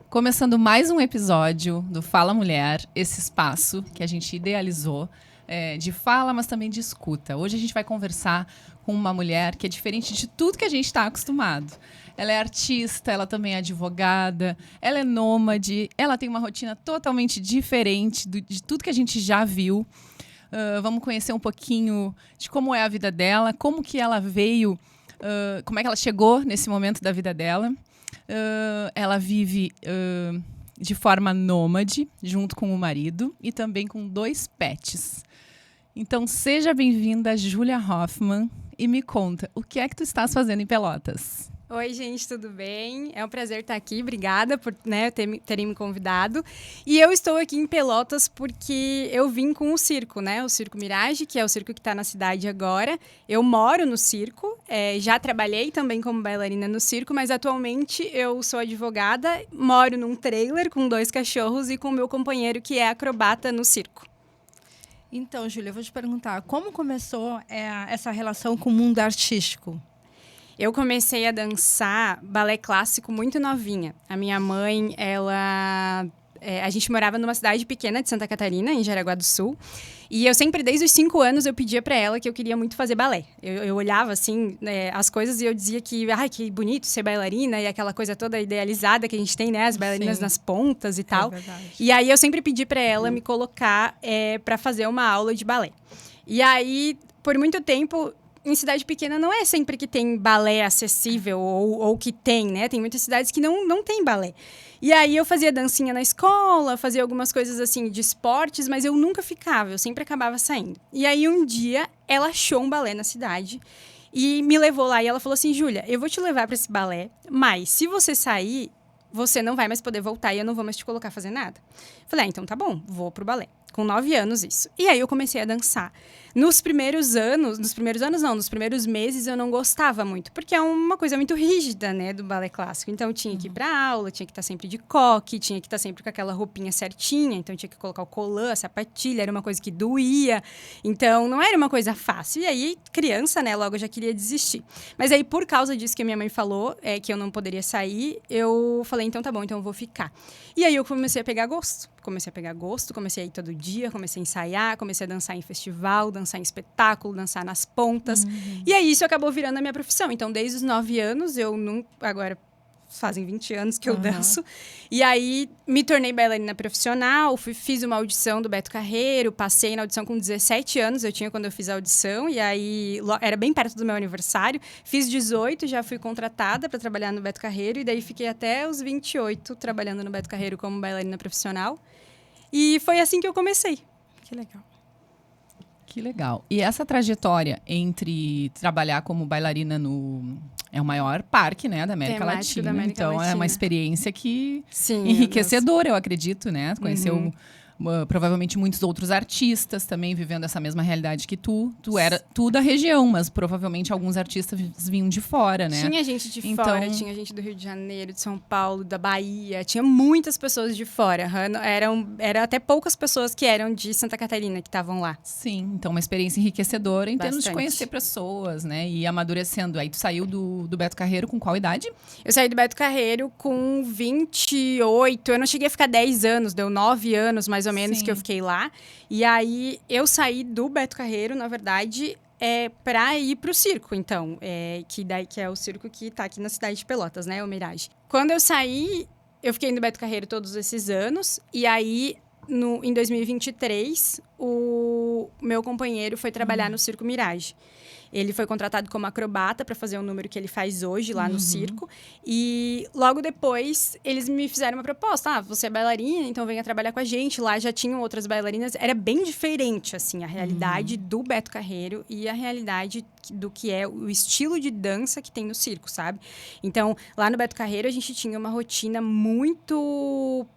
Começando mais um episódio do Fala Mulher, esse espaço que a gente idealizou de fala, mas também de escuta. Hoje a gente vai conversar com uma mulher que é diferente de tudo que a gente está acostumado. Ela é artista, ela também é advogada, ela é nômade, ela tem uma rotina totalmente diferente de tudo que a gente já viu. Vamos conhecer um pouquinho de como é a vida dela, como que ela veio, como é que ela chegou nesse momento da vida dela. Ela vive de forma nômade, junto com o marido e também com 2 pets. Então, seja bem-vinda, Júlia Hoffmann, e me conta, o que é que tu estás fazendo em Pelotas? Oi, gente, tudo bem? É um prazer estar aqui. Obrigada por terem me convidado. E eu estou aqui em Pelotas porque eu vim com o circo, né? O Circo Mirage, que é o circo que está na cidade agora. Eu moro no circo, já trabalhei também como bailarina no circo, mas atualmente eu sou advogada, moro num trailer com 2 cachorros e com o meu companheiro que é acrobata no circo. Então, Júlia, eu vou te perguntar, como começou essa relação com o mundo artístico? Eu comecei a dançar balé clássico muito novinha. A minha mãe, a gente morava numa cidade pequena de Santa Catarina, em Jaraguá do Sul. E eu sempre, desde os 5 anos, eu pedia para ela que eu queria muito fazer balé. Eu olhava, assim, as coisas e eu dizia que bonito ser bailarina e aquela coisa toda idealizada que a gente tem, né? As bailarinas Sim. nas pontas e tal. Verdade. E aí eu sempre pedi para ela me colocar para fazer uma aula de balé. E aí, por muito tempo, em cidade pequena não é sempre que tem balé acessível ou que tem, né? Tem muitas cidades que não tem balé. E aí eu fazia dancinha na escola, fazia algumas coisas assim de esportes, mas eu nunca ficava, eu sempre acabava saindo. E aí um dia ela achou um balé na cidade e me levou lá e ela falou assim: Júlia, eu vou te levar para esse balé, mas se você sair, você não vai mais poder voltar e eu não vou mais te colocar a fazer nada. Falei, então tá bom, vou pro balé. Com 9 anos isso. E aí eu comecei a dançar. Nos primeiros meses eu não gostava muito, porque é uma coisa muito rígida, né, do balé clássico. Então eu tinha que ir pra aula, tinha que estar sempre de coque, tinha que estar sempre com aquela roupinha certinha, então tinha que colocar o colã, a sapatilha, era uma coisa que doía. Então não era uma coisa fácil. E aí, criança, né, logo eu já queria desistir. Mas aí, por causa disso que a minha mãe falou, que eu não poderia sair, eu falei, então tá bom, então eu vou ficar. E aí eu comecei a pegar gosto. Comecei a ir todo dia, comecei a ensaiar, comecei a dançar em festival, dançar em espetáculo, dançar nas pontas. E aí isso acabou virando a minha profissão. Então, desde os 9 anos, agora fazem 20 anos que eu danço. E aí me tornei bailarina profissional, fiz uma audição do Beto Carreiro, passei na audição com 17 anos, eu tinha quando eu fiz a audição, e aí era bem perto do meu aniversário. Fiz 18, já fui contratada para trabalhar no Beto Carreiro, e daí fiquei até os 28 trabalhando no Beto Carreiro como bailarina profissional. E foi assim que eu comecei. Que legal. Que legal. E essa trajetória entre trabalhar como bailarina é o maior parque, né, da América Temático Latina. da América Então, é Latina. uma experiência que Sim, enriquecedora, eu acredito, né? Conheceu provavelmente muitos outros artistas também vivendo essa mesma realidade que tu. Tu da região, mas provavelmente alguns artistas vinham de fora, né? Tinha gente de fora, tinha gente do Rio de Janeiro, de São Paulo, da Bahia. Tinha muitas pessoas de fora. Eram até poucas pessoas que eram de Santa Catarina que estavam lá. Sim, então uma experiência enriquecedora em termos de Bastante. conhecer pessoas, né? E amadurecendo. Aí tu saiu do Beto Carreiro com qual idade? Eu saí do Beto Carreiro com 28. Eu não cheguei a ficar 10 anos, deu 9 anos mais ou menos Sim. que eu fiquei lá. E aí eu saí do Beto Carreiro, na verdade, para ir pro circo, então. Que é o circo que tá aqui na cidade de Pelotas, né? O Mirage. Quando eu saí, eu fiquei no Beto Carreiro todos esses anos. E aí, em 2023, o meu companheiro foi trabalhar no Circo Mirage. Ele foi contratado como acrobata para fazer o número que ele faz hoje lá no circo. E logo depois, eles me fizeram uma proposta. Você é bailarina, então venha trabalhar com a gente. Lá já tinham outras bailarinas. Era bem diferente, assim, a realidade do Beto Carreiro e a realidade do que é o estilo de dança que tem no circo, sabe? Então, lá no Beto Carreiro, a gente tinha uma rotina muito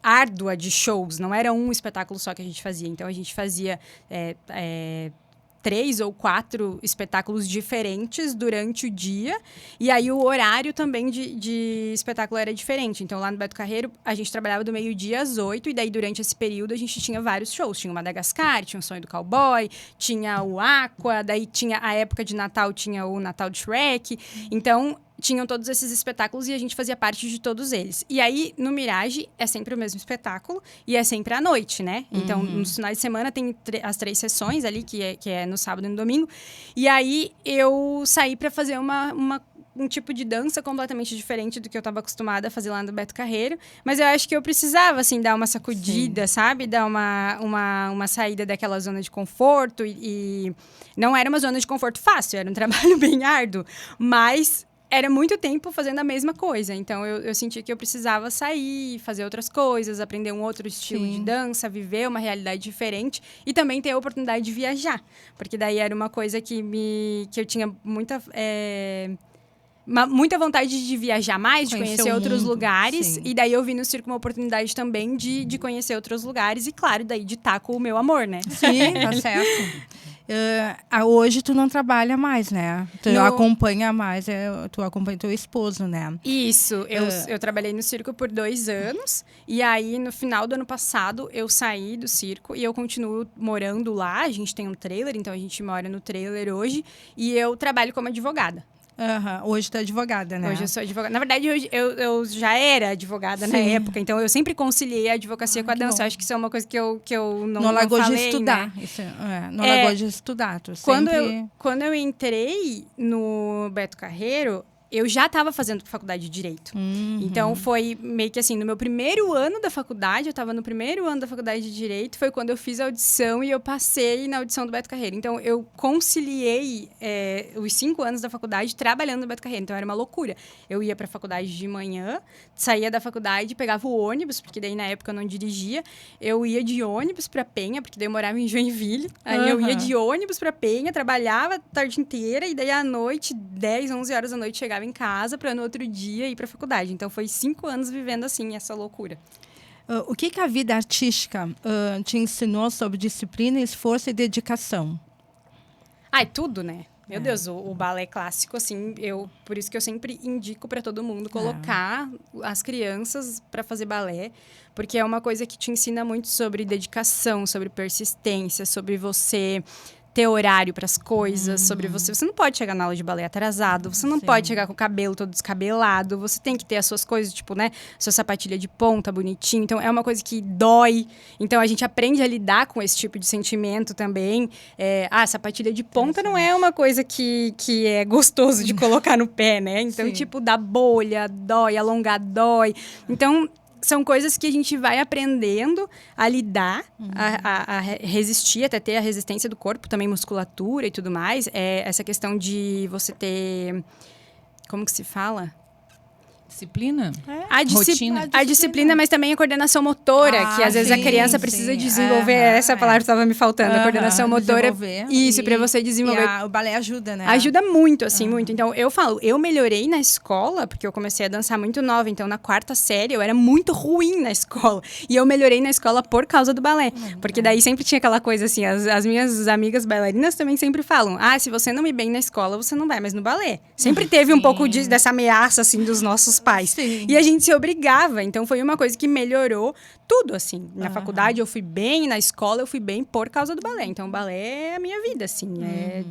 árdua de shows. Não era um espetáculo só que a gente fazia. Então, a gente fazia 3 ou 4 espetáculos diferentes durante o dia. E aí, o horário também de espetáculo era diferente. Então, lá no Beto Carreiro, a gente trabalhava do meio-dia às 8. E daí, durante esse período, a gente tinha vários shows. Tinha o Madagascar, tinha o Sonho do Cowboy, tinha o Aqua. Daí, tinha a época de Natal, tinha o Natal de Shrek. Então, tinham todos esses espetáculos e a gente fazia parte de todos eles. E aí, no Mirage, é sempre o mesmo espetáculo e é sempre à noite, né? Então, nos finais de semana tem as 3 sessões ali, que é no sábado e no domingo. E aí, eu saí para fazer um tipo de dança completamente diferente do que eu estava acostumada a fazer lá no Beto Carreiro. Mas eu acho que eu precisava, assim, dar uma sacudida, sabe? Dar uma saída daquela zona de conforto. E não era uma zona de conforto fácil, era um trabalho bem árduo. Mas era muito tempo fazendo a mesma coisa. Então, eu senti que eu precisava sair, fazer outras coisas, aprender um outro estilo de dança, viver uma realidade diferente e também ter a oportunidade de viajar. Porque daí era uma coisa que eu tinha muita vontade de viajar mais, de conhecer outros lugares. Sim. E daí eu vi no circo uma oportunidade também de conhecer outros lugares. E, claro, daí de estar com o meu amor, né? Sim, tá certo. Hoje tu não trabalha mais, né? Tu acompanha mais, tu acompanha teu esposo, né? Isso, eu trabalhei no circo por 2 anos. E aí, no final do ano passado, eu saí do circo e eu continuo morando lá. A gente tem um trailer, então a gente mora no trailer hoje. E eu trabalho como advogada. Hoje tu é advogada, né? Hoje eu sou advogada. Na verdade, eu já era advogada na época. Então, eu sempre conciliei a advocacia com a dança. Eu acho que isso é uma coisa que eu não largou falei, de estudar. Né? Isso, não largou de estudar. Tu Quando eu entrei no Beto Carreiro, eu já estava fazendo faculdade de Direito. Então, foi meio que assim, no meu primeiro ano da faculdade, eu estava no primeiro ano da faculdade de Direito, foi quando eu fiz a audição e eu passei na audição do Beto Carreiro. Então, eu conciliei os 5 anos da faculdade trabalhando no Beto Carreiro. Então, era uma loucura. Eu ia para a faculdade de manhã, saía da faculdade, pegava o ônibus, porque daí, na época, eu não dirigia. Eu ia de ônibus para Penha, porque daí eu morava em Joinville. Aí, eu ia de ônibus para Penha, trabalhava a tarde inteira, e daí, à noite, 10, 11 horas da noite, chegava em casa para no outro dia ir para a faculdade. Então, foi 5 anos vivendo assim, essa loucura. O que a vida artística te ensinou sobre disciplina, esforço e dedicação? Tudo, né? Meu Deus, o balé clássico, assim, por isso que eu sempre indico para todo mundo colocar as crianças para fazer balé, porque é uma coisa que te ensina muito sobre dedicação, sobre persistência, sobre você ter horário para as coisas, sobre você. Você não pode chegar na aula de balé atrasado, você não pode chegar com o cabelo todo descabelado, você tem que ter as suas coisas, tipo, né, sua sapatilha de ponta bonitinha. Então, é uma coisa que dói. Então, a gente aprende a lidar com esse tipo de sentimento também. Sapatilha de ponta não é uma coisa que é gostoso de colocar no pé, né? Então, tipo, dá bolha, dói, alongar dói. Então, são coisas que a gente vai aprendendo a lidar, a resistir, até ter a resistência do corpo, também musculatura e tudo mais. Essa questão de você ter... Como que se fala? Disciplina? A disciplina, mas também a coordenação motora, que às vezes a criança precisa desenvolver. Essa palavra estava me faltando, a coordenação motora. Isso, para você desenvolver. O balé ajuda, né? Ajuda muito, assim, muito. Então, eu melhorei na escola, porque eu comecei a dançar muito nova. Então, na 4ª série, eu era muito ruim na escola. E eu melhorei na escola por causa do balé. Porque daí sempre tinha aquela coisa assim, as minhas amigas bailarinas também sempre falam, se você não ir bem na escola, você não vai mais no balé. Sempre teve um pouco dessa ameaça, assim, dos nossos pais. Sim. E a gente se obrigava. Então, foi uma coisa que melhorou tudo, assim. Na faculdade, eu fui bem. Na escola, eu fui bem por causa do balé. Então, o balé é a minha vida, assim. É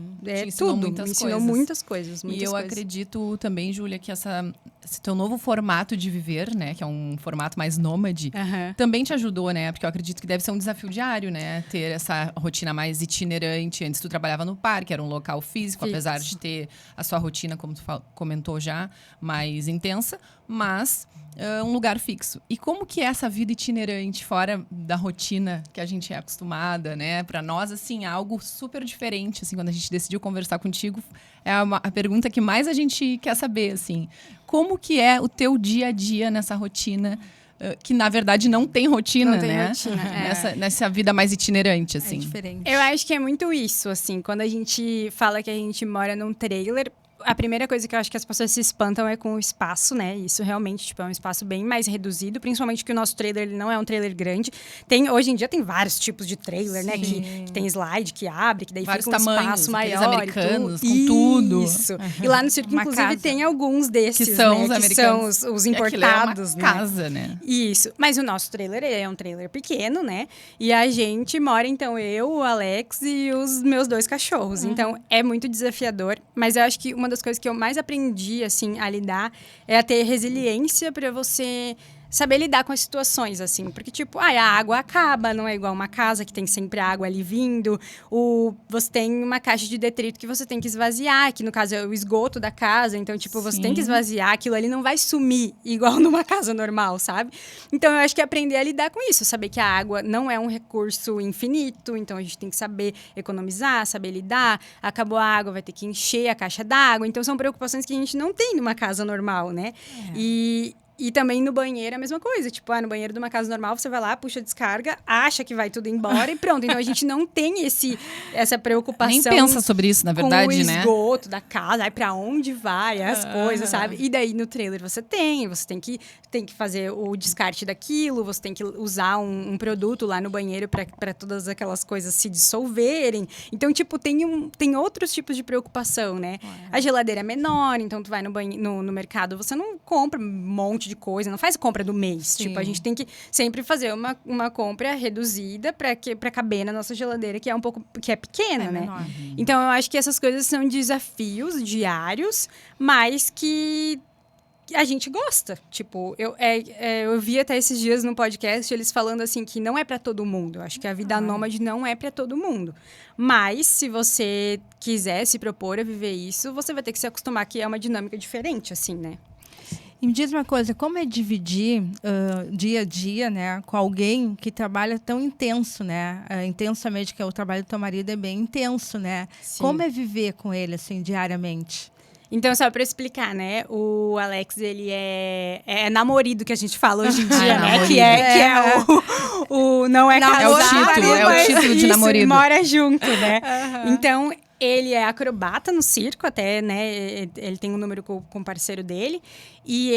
tudo. Me ensinou muitas coisas. E eu acredito também, Júlia, que esse teu novo formato de viver, né? Que é um formato mais nômade, também te ajudou, né? Porque eu acredito que deve ser um desafio diário, né? Ter essa rotina mais itinerante. Antes tu trabalhava no parque, era um local físico, apesar de ter a sua rotina, como tu comentou já, mais intensa. Mas um lugar fixo. E como que é essa vida itinerante, fora da rotina que a gente é acostumada, né? Para nós, assim, é algo super diferente, assim, quando a gente decidiu conversar contigo, é a pergunta que mais a gente quer saber, assim. Como que é o teu dia a dia nessa rotina, que na verdade não tem rotina, né? Nessa vida mais itinerante, assim. É diferente. Eu acho que é muito isso, assim, quando a gente fala que a gente mora num trailer, a primeira coisa que eu acho que as pessoas se espantam é com o espaço, né? Isso realmente, tipo, é um espaço bem mais reduzido, principalmente que o nosso trailer, ele não é um trailer grande. Hoje em dia tem vários tipos de trailer, né? Que tem slide, que abre, que daí vários fica um tamanhos, espaço maior. Americanos, com tudo. Isso. E lá no circo, inclusive, casa. Tem alguns desses, que são né? os americanos. Que são os importados, é uma casa, né? Isso. Mas o nosso trailer, ele é um trailer pequeno, né? E a gente mora, então, eu, o Alex e os meus 2 cachorros. Então, é muito desafiador. Mas eu acho que uma uma das coisas que eu mais aprendi, assim, a lidar é a ter resiliência para você saber lidar com as situações, assim. Porque, tipo, a água acaba, não é igual uma casa que tem sempre água ali vindo. Você tem uma caixa de detrito que você tem que esvaziar, que no caso é o esgoto da casa. Então, tipo, você tem que esvaziar. Aquilo ali não vai sumir igual numa casa normal, sabe? Então, eu acho que aprender a lidar com isso. Saber que a água não é um recurso infinito. Então, a gente tem que saber economizar, saber lidar. Acabou a água, vai ter que encher a caixa d'água. Então, são preocupações que a gente não tem numa casa normal, né? E também no banheiro é a mesma coisa. Tipo, no banheiro de uma casa normal, você vai lá, puxa a descarga, acha que vai tudo embora e pronto. Então, a gente não tem essa preocupação. Nem pensa sobre isso, na verdade, com o né? esgoto da casa, aí pra onde vai as coisas, sabe? E daí, no trailer, você tem que fazer o descarte daquilo, você tem que usar um produto lá no banheiro pra todas aquelas coisas se dissolverem. Então, tipo, tem outros tipos de preocupação, né? A geladeira é menor, então tu vai no mercado, você não compra um monte de coisa, não faz compra do mês. Sim. Tipo, a gente tem que sempre fazer uma compra reduzida pra caber na nossa geladeira, que é pequena, né? Menor. Então, eu acho que essas coisas são desafios diários, mas que a gente gosta. Tipo, eu vi até esses dias no podcast eles falando assim que não é pra todo mundo. Eu acho que a vida nômade não é pra todo mundo. Mas, se você quiser se propor a viver isso, você vai ter que se acostumar que é uma dinâmica diferente, assim, né? E me diz uma coisa, como é dividir dia a dia, né, com alguém que trabalha tão intenso, né? Intensamente, que o trabalho do teu marido é bem intenso, né? Sim. Como é viver com ele, assim, diariamente? Então, só pra explicar, né? O Alex, ele é namorido, que a gente fala hoje em dia, né? Que é o não é casado, É o título de isso, namorido. mora junto, né? Então, ele é acrobata no circo, até, né? Ele tem um número com o parceiro dele. E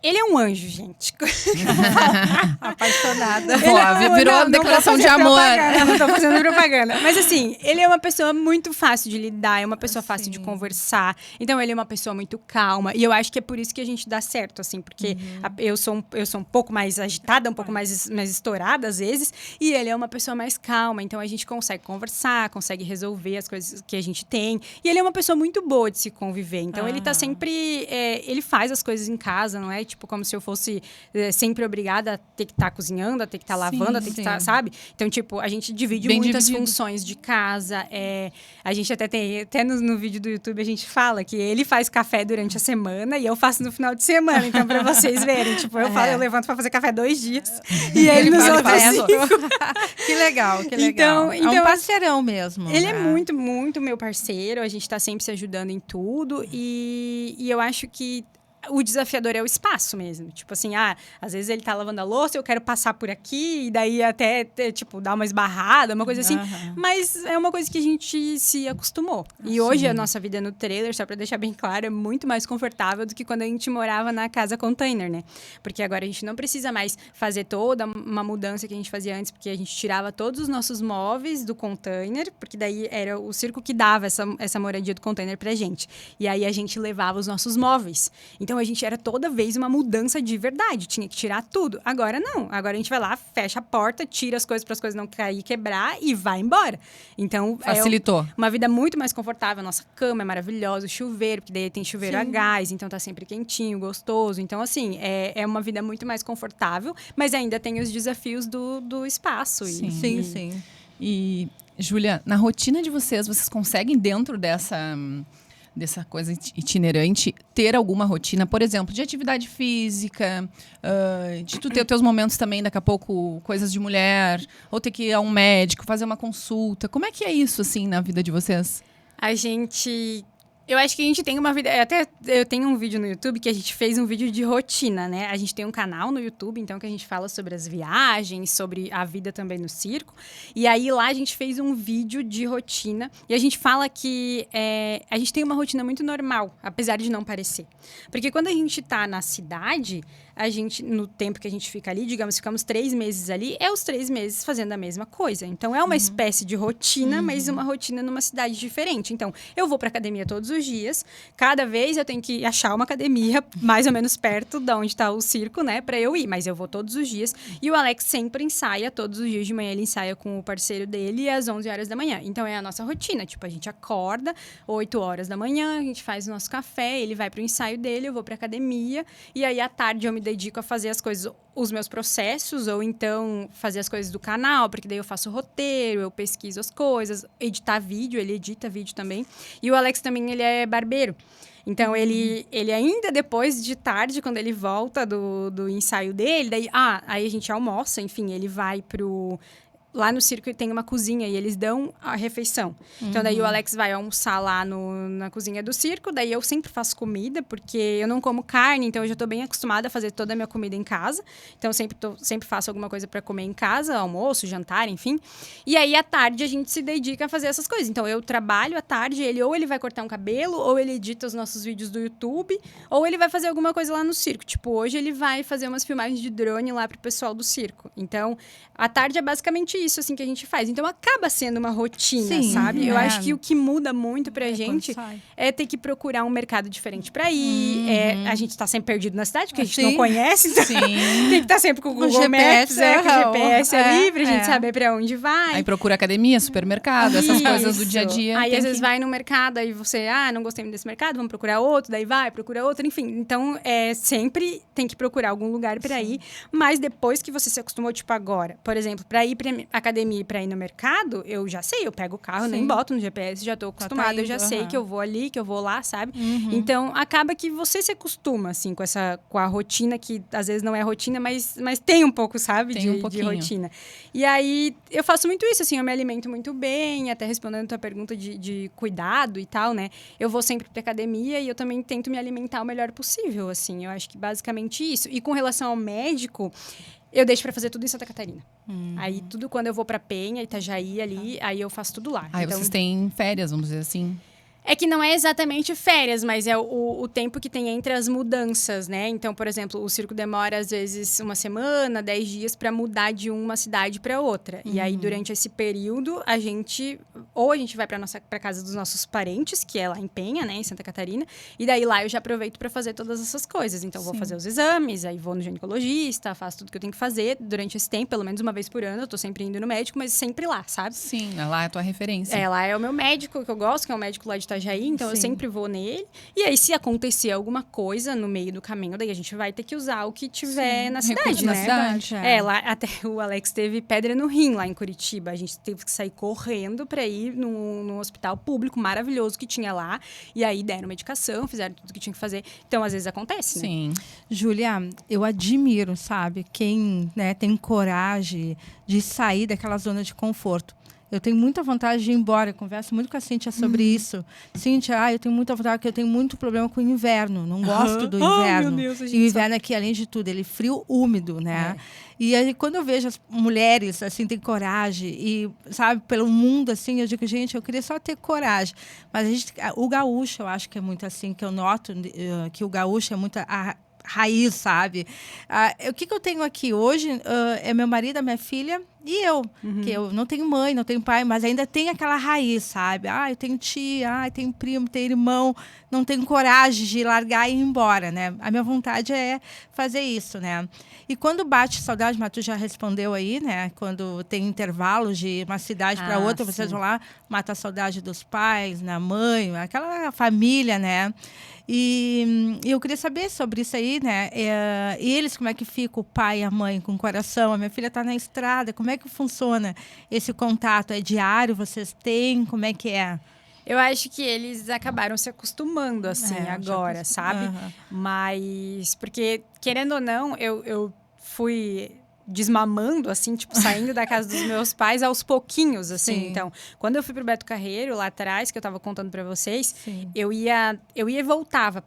ele é um anjo, gente. Apaixonada. Virou uma declaração de amor. Não tô fazendo propaganda. Mas assim, ele é uma pessoa muito fácil de lidar, é uma pessoa fácil de conversar. Então, ele é uma pessoa muito calma. E eu acho que é por isso que a gente dá certo, assim. Porque eu sou um pouco mais agitada, um pouco mais estourada, às vezes. E ele é uma pessoa mais calma. Então, a gente consegue conversar, consegue resolver as coisas que a gente tem. E ele é uma pessoa muito boa de se conviver. Então, ele tá sempre... ele faz as coisas em casa, não é? Tipo, como se eu fosse sempre obrigada a ter que estar cozinhando, a ter que estar lavando, a ter que estar, sabe? Então, tipo, a gente divide Bem muitas dividido. funções de casa. A gente até tem, no vídeo do YouTube, a gente fala que ele faz café durante a semana e eu faço no final de semana. Então, pra vocês verem, tipo, eu levanto pra fazer café 2 dias e ele nos outros 5. Que legal, que legal. Então, é um parceirão mesmo. Ele é muito, muito meu parceiro. A gente tá sempre se ajudando em tudo. E eu acho que o desafiador é o espaço mesmo. Tipo assim, às vezes ele tá lavando a louça, eu quero passar por aqui, e daí até, tipo, dar uma esbarrada, uma coisa assim. Mas é uma coisa que a gente se acostumou. E hoje a nossa vida no trailer, só pra deixar bem claro, é muito mais confortável do que quando a gente morava na casa container, né? Porque agora a gente não precisa mais fazer toda uma mudança que a gente fazia antes, porque a gente tirava todos os nossos móveis do container, porque daí era o circo que dava essa moradia do container pra gente. E aí a gente levava os nossos móveis. Então, a gente era toda vez uma mudança de verdade. Tinha que tirar tudo. Agora, não. Agora, a gente vai lá, fecha a porta, tira as coisas para as coisas não cair, quebrar e vai embora. Então, facilitou. Uma vida muito mais confortável. Nossa cama é maravilhosa, o chuveiro, porque daí tem chuveiro a gás, então tá sempre quentinho, gostoso. Então, assim, é uma vida muito mais confortável, mas ainda tem os desafios do espaço. Sim. E, Júlia, na rotina de vocês conseguem, dentro dessa coisa itinerante, ter alguma rotina, por exemplo, de atividade física, de tu ter os teus momentos também, daqui a pouco, coisas de mulher, ou ter que ir a um médico, fazer uma consulta. Como é que é isso, assim, na vida de vocês? Eu acho que a gente tem uma vida... Até eu tenho um vídeo no YouTube que a gente fez um vídeo de rotina, né? A gente tem um canal no YouTube, então, que a gente fala sobre as viagens, sobre a vida também no circo. E aí, lá, a gente fez um vídeo de rotina. E a gente fala que a gente tem uma rotina muito normal, apesar de não parecer. Porque quando a gente tá na cidade, a gente, no tempo que a gente fica ali, digamos, ficamos 3 meses ali, é os 3 meses fazendo a mesma coisa. Então, é uma espécie de rotina, mas uma rotina numa cidade diferente. Então, eu vou pra academia todos os dias. Cada vez eu tenho que achar uma academia mais ou menos perto de onde tá o circo, né? Pra eu ir. Mas eu vou todos os dias. E o Alex sempre ensaia, todos os dias de manhã ele ensaia com o parceiro dele às 11 horas da manhã. Então, é a nossa rotina. Tipo, a gente acorda 8 horas da manhã, a gente faz o nosso café, ele vai pro ensaio dele, eu vou pra academia. E aí, à tarde, eu me dedico a fazer as coisas, os meus processos, ou então fazer as coisas do canal, porque daí eu faço roteiro, eu pesquiso as coisas, editar vídeo, ele edita vídeo também. E o Alex também, ele é barbeiro. Então, ele ainda depois de tarde, quando ele volta do ensaio dele, daí, aí a gente almoça, enfim, ele vai pro... Lá no circo tem uma cozinha e eles dão a refeição. Então, daí o Alex vai almoçar lá na cozinha do circo. Daí eu sempre faço comida, porque eu não como carne. Então, eu já tô bem acostumada a fazer toda a minha comida em casa. Então, eu sempre faço alguma coisa para comer em casa. Almoço, jantar, enfim. E aí, à tarde, a gente se dedica a fazer essas coisas. Então, eu trabalho à tarde. Ele vai cortar um cabelo, ou ele edita os nossos vídeos do YouTube, ou ele vai fazer alguma coisa lá no circo. Tipo, hoje ele vai fazer umas filmagens de drone lá pro pessoal do circo. Então, à tarde é basicamente isso, assim, que a gente faz. Então, acaba sendo uma rotina, sabe? Eu acho que o que muda muito pra gente é ter que procurar um mercado diferente pra ir. A gente tá sempre perdido na cidade, porque a gente não conhece. Então tem que estar sempre com o Google Maps, com o GPS ali, pra gente saber pra onde vai. Aí procura academia, supermercado, essas coisas do dia a dia. Aí, às vezes, vai no mercado, aí você, não gostei desse mercado, vamos procurar outro, daí procura outro, enfim. Então, sempre tem que procurar algum lugar pra ir. Mas depois que você se acostumou, tipo, agora, por exemplo, pra ir pra academia e pra ir no mercado, eu já sei, eu pego o carro, nem boto no GPS, já tô acostumada, eu já sei que eu vou ali, que eu vou lá, sabe? Então, acaba que você se acostuma, assim, com a rotina, que às vezes não é rotina, mas tem um pouco, sabe? De rotina. E aí, eu faço muito isso, assim, eu me alimento muito bem, até respondendo a tua pergunta de cuidado e tal, né? Eu vou sempre pra academia e eu também tento me alimentar o melhor possível, assim, eu acho que basicamente isso. E com relação ao médico, eu deixo pra fazer tudo em Santa Catarina. Aí, tudo quando eu vou pra Penha, Itajaí, ali, aí eu faço tudo lá. Aí vocês têm férias, vamos dizer assim. É que não é exatamente férias, mas é o tempo que tem entre as mudanças, né? Então, por exemplo, o circo demora, às vezes, 1 semana, 10 dias para mudar de uma cidade para outra. E aí, durante esse período, a gente vai para casa dos nossos parentes, que é lá em Penha, né? Em Santa Catarina. E daí, lá eu já aproveito para fazer todas essas coisas. Então, vou fazer os exames, aí vou no ginecologista, faço tudo que eu tenho que fazer durante esse tempo, pelo menos uma vez por ano. Eu tô sempre indo no médico, mas sempre lá, sabe? Sim, lá é a tua referência. Lá é o meu médico, que eu gosto, que é um médico lá de Itajaí, então eu sempre vou nele. E aí, se acontecer alguma coisa no meio do caminho, daí a gente vai ter que usar o que tiver na cidade, né? Lá até o Alex teve pedra no rim lá em Curitiba. A gente teve que sair correndo para ir num hospital público maravilhoso que tinha lá. E aí deram medicação, fizeram tudo que tinha que fazer. Então, às vezes acontece, né? Sim. Júlia, eu admiro, sabe, quem, né, tem coragem de sair daquela zona de conforto. Eu tenho muita vontade de ir embora. Eu converso muito com a Cíntia sobre isso. Cíntia, eu tenho muita vontade, porque eu tenho muito problema com o inverno. Não gosto do inverno. Meu Deus, e o inverno aqui, além de tudo, ele é frio, úmido, né? E aí, quando eu vejo as mulheres, assim, têm coragem e, sabe, pelo mundo, assim, eu digo, gente, eu queria só ter coragem. Mas o gaúcho, eu acho que é muito assim, que eu noto que o gaúcho é muito raiz, sabe? O que eu tenho aqui hoje é meu marido, a minha filha e eu. Que eu não tenho mãe, não tenho pai, mas ainda tem aquela raiz, sabe? Eu tenho tia, eu tenho primo, tenho irmão. Não tenho coragem de largar e ir embora, né? A minha vontade é fazer isso, né? E quando bate saudade, mas tu já respondeu aí, né? Quando tem intervalos de uma cidade para outra, vocês vão lá, mata a saudade dos pais, da mãe, aquela família, né? E eu queria saber sobre isso aí, né? E eles, como é que fica o pai e a mãe com o coração? A minha filha está na estrada, como é que funciona esse contato? É diário? Vocês têm? Como é que é? Eu acho que eles acabaram se acostumando, assim, agora, sabe? Mas, porque, querendo ou não, eu fui desmamando, assim, tipo, saindo da casa dos meus pais aos pouquinhos, assim. Sim. Então, quando eu fui pro Beto Carreiro, lá atrás, que eu tava contando pra vocês, Sim. eu ia e voltava,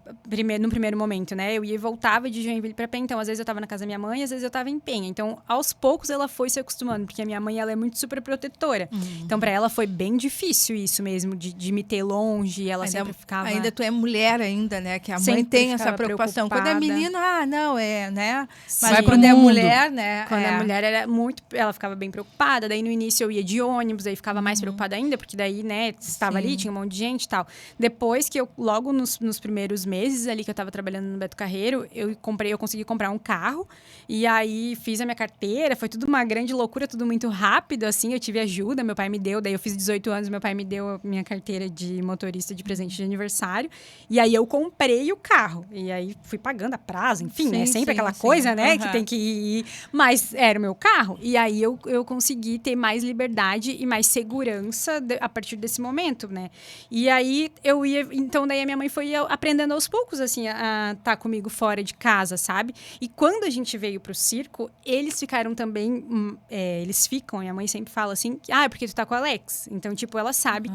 no primeiro momento, né? Eu ia e voltava de Joinville pra Penha. Então, às vezes eu tava na casa da minha mãe, às vezes eu tava em Penha. Então, aos poucos, ela foi se acostumando, porque a minha mãe, ela é muito super protetora. Então, pra ela foi bem difícil isso mesmo, de me ter longe. Ela sempre ficava... Ainda tu é mulher ainda, né? Que a mãe Sempre tem essa ficava preocupação. Quando é preocupada. menino, não, né? Mas Vai pro quando é mundo. mulher, né? Quando a mulher era muito... Ela ficava bem preocupada. Daí, no início, eu ia de ônibus. Aí, ficava mais preocupada ainda. Porque daí, né, estava ali, tinha um monte de gente e tal. Depois que eu... Logo nos primeiros meses ali que eu tava trabalhando no Beto Carreiro, eu consegui comprar um carro. E aí, fiz a minha carteira. Foi tudo uma grande loucura. Tudo muito rápido, assim. Eu tive ajuda. Meu pai me deu. Daí, eu fiz 18 anos. Meu pai me deu a minha carteira de motorista de presente de aniversário. E aí, eu comprei o carro. E aí, fui pagando a prazo. Enfim, né? Sempre aquela coisa, né? Que tem que ir... Mas era o meu carro. E aí, eu consegui ter mais liberdade e mais segurança a partir desse momento, né? E aí, eu ia... Então, daí a minha mãe foi aprendendo aos poucos, assim, a estar comigo fora de casa, sabe? E quando a gente veio pro circo, eles ficaram também... eles ficam, minha mãe sempre fala assim, é porque tu tá com o Alex. Então, tipo, ela sabe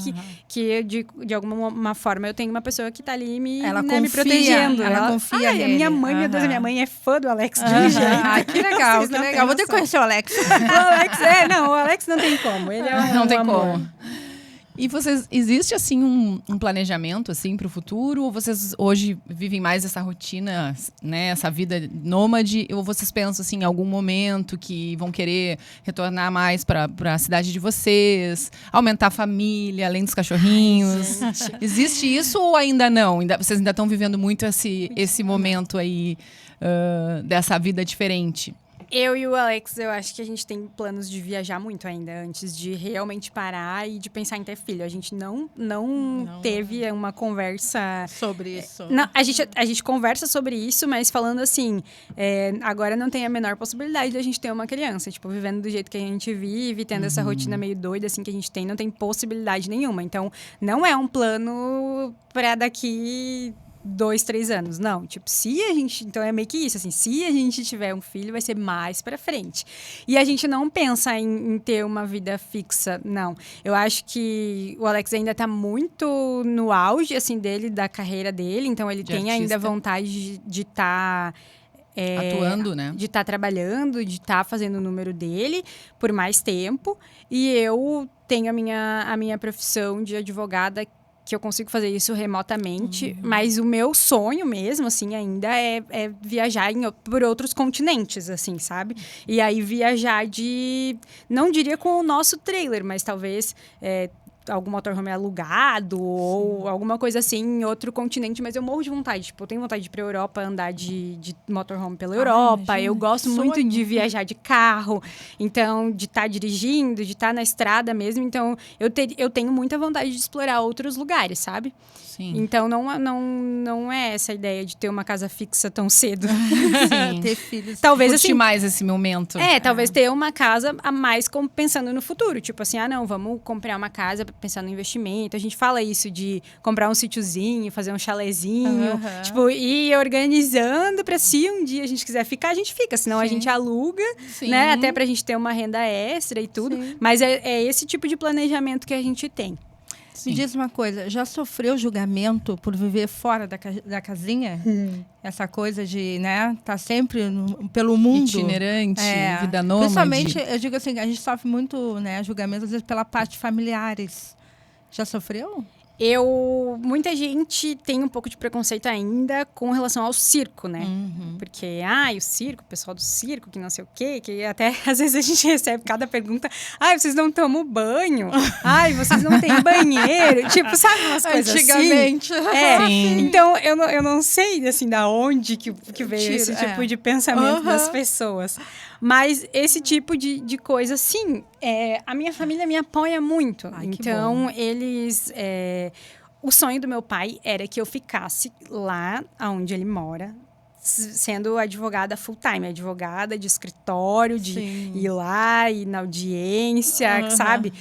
que de alguma forma, eu tenho uma pessoa que tá ali me protegendo. Ela confia a nele. minha mãe, meu Deus, a minha mãe é fã do Alex de um jeito. Que legal, Vocês que não legal. têm Vou ter que noção. conhecer o Alex. O Alex não tem como. Ele é Não tem amor. como. E existe assim um planejamento assim para o futuro? Ou vocês hoje vivem mais essa rotina, né, essa vida nômade? Ou vocês pensam assim em algum momento que vão querer retornar mais para a cidade de vocês, aumentar a família, além dos cachorrinhos? Existe isso ou ainda não? Vocês ainda estão vivendo muito esse momento aí dessa vida diferente? Eu e o Alex, eu acho que a gente tem planos de viajar muito ainda, antes de realmente parar e de pensar em ter filho. A gente não teve uma conversa... Sobre isso. Não, a gente conversa sobre isso, mas falando assim, agora não tem a menor possibilidade de a gente ter uma criança. Tipo, vivendo do jeito que a gente vive, tendo essa rotina meio doida assim que a gente tem, não tem possibilidade nenhuma. Então, não é um plano para daqui... 2, 3 anos. Não, tipo, se a gente... Então, é meio que isso, assim. Se a gente tiver um filho, vai ser mais pra frente. E a gente não pensa em ter uma vida fixa, não. Eu acho que o Alex ainda tá muito no auge, assim, da carreira dele. Então, ele tem ainda vontade de estar... atuando, né? De estar trabalhando, de estar fazendo o número dele por mais tempo. E eu tenho a minha profissão de advogada, que eu consigo fazer isso remotamente, mas o meu sonho mesmo, assim, ainda é viajar por outros continentes, assim, sabe? E aí viajar não diria com o nosso trailer, mas talvez algum motorhome alugado ou alguma coisa assim em outro continente, mas eu morro de vontade. Tipo, eu tenho vontade de ir pra Europa, andar de motorhome pela Europa. Imagina, Eu gosto muito de viajar de carro, então, de estar dirigindo, de estar na estrada mesmo. Então, eu tenho muita vontade de explorar outros lugares, sabe? Sim. Então, não é essa ideia de ter uma casa fixa tão cedo. Sim. Ter filhos. Talvez Curtir assim... mais esse momento. Talvez ter uma casa a mais pensando no futuro. Tipo assim, não, vamos comprar uma casa pensando no investimento. A gente fala isso de comprar um sítiozinho, fazer um chalezinho. Tipo, ir organizando pra se um dia a gente quiser ficar, a gente fica. Senão a gente aluga, né? Até pra gente ter uma renda extra e tudo. Sim. Mas é esse tipo de planejamento que a gente tem. Me diz uma coisa, já sofreu julgamento por viver fora da casinha? Essa coisa de, né, tá sempre pelo mundo. Itinerante, vida nômade. Principalmente, eu digo assim, a gente sofre muito, né, julgamento, às vezes, pela parte familiares. Já sofreu? Muita gente tem um pouco de preconceito ainda com relação ao circo, né? Porque, o circo, o pessoal do circo, que não sei o quê, que até às vezes a gente recebe cada pergunta, vocês não tomam banho, vocês não têm banheiro, tipo, sabe umas coisas Antigamente. assim? Então, eu não sei, assim, da onde que veio esse tipo de pensamento das pessoas. Mas esse tipo de coisa, sim, a minha família me apoia muito. Então, eles... o sonho do meu pai era que eu ficasse lá onde ele mora, sendo advogada full time, advogada de escritório, de ir lá, ir na audiência, sabe?